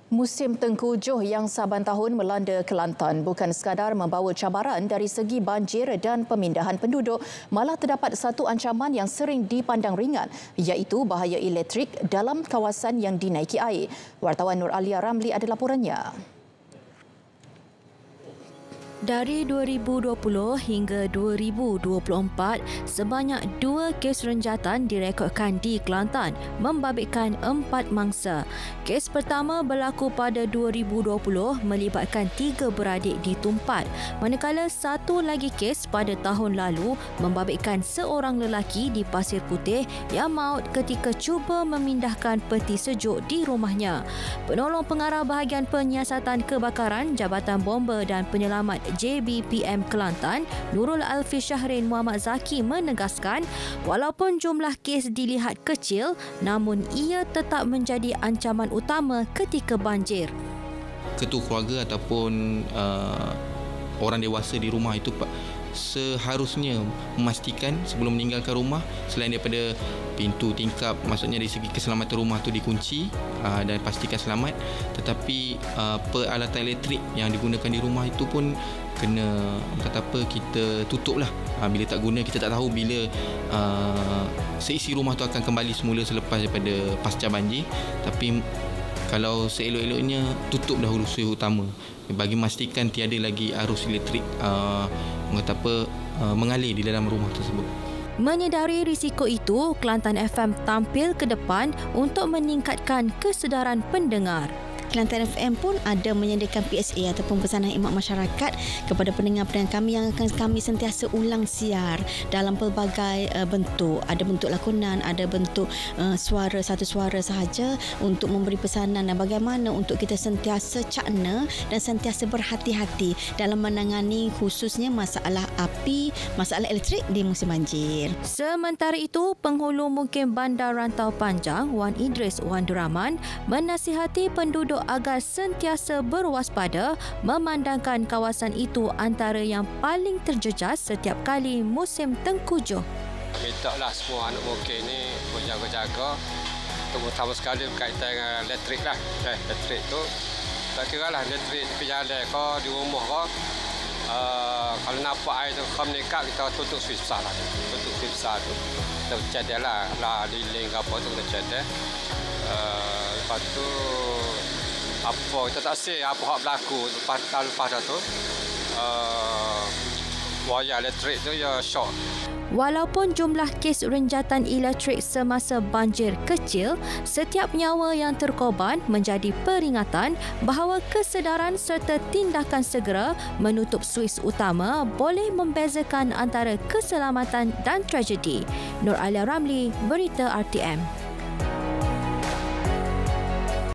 Musim tengkujuh yang saban tahun melanda Kelantan bukan sekadar membawa cabaran dari segi banjir dan pemindahan penduduk, malah terdapat satu ancaman yang sering dipandang ringan, iaitu bahaya elektrik dalam kawasan yang dinaiki air. Wartawan Nur Alia Ramli ada laporannya. Dari 2020 hingga 2024, sebanyak 2 kes renjatan direkodkan di Kelantan, membabitkan 4 mangsa. Kes pertama berlaku pada 2020 melibatkan 3 beradik di Tumpat, manakala satu lagi kes pada tahun lalu membabitkan seorang lelaki di Pasir Putih yang maut ketika cuba memindahkan peti sejuk di rumahnya. Penolong pengarah bahagian penyiasatan kebakaran Jabatan Bomba dan Penyelamat JBPM Kelantan, Nurul Alfi Syahrin Muhammad Zaki menegaskan, walaupun jumlah kes dilihat kecil, namun ia tetap menjadi ancaman utama ketika banjir. Ketua keluarga ataupun orang dewasa di rumah itu seharusnya memastikan sebelum meninggalkan rumah, selain daripada pintu tingkap, maksudnya dari segi keselamatan rumah tu dikunci dan pastikan selamat, tetapi peralatan elektrik yang digunakan di rumah itu pun kena kita tutup lah. Bila tak guna, kita tak tahu bila seisi rumah tu akan kembali semula selepas daripada pasca banjir. Tapi kalau seelok-eloknya tutup dahulu suhu utama bagi memastikan tiada lagi arus elektrik mengalir di dalam rumah tersebut. Menyedari risiko itu, Kelantan FM tampil ke depan untuk meningkatkan kesedaran pendengar. Kelantan FM pun ada menyediakan PSA ataupun pesanan khidmat masyarakat kepada pendengar-pendengar kami yang akan kami sentiasa ulang siar dalam pelbagai bentuk. Ada bentuk lakonan, ada bentuk suara, satu suara sahaja untuk memberi pesanan dan bagaimana untuk kita sentiasa cakna dan sentiasa berhati-hati dalam menangani khususnya masalah api, masalah elektrik di musim banjir. Sementara itu, Penghulu Mukim Bandar Rantau Panjang, Wan Idris Wan Duraman, menasihati penduduk agar sentiasa berwaspada memandangkan kawasan itu antara yang paling terjejas setiap kali musim tengkujuh. Mintalah semua anak mukim ni berjaga-jaga, terutama sekali berkaitan dengan elektrik lah. Elektrik tu tak kira lah elektrik di jalan ke di rumah ke. Kalau nampak air tu kau meningkat, kita tutup switch besar lah. Tutup switch besar tu kita cedek lah liling apa tu kita cedek. Lepas tu apa kita tak say apa hak berlaku lepas dah tu wayar elektrik tu ya short. Walaupun jumlah kes renjatan elektrik semasa banjir kecil, setiap nyawa yang terkorban menjadi peringatan bahawa kesedaran serta tindakan segera menutup suis utama boleh membezakan antara keselamatan dan tragedi. Nur Alia Ramli, Berita RTM.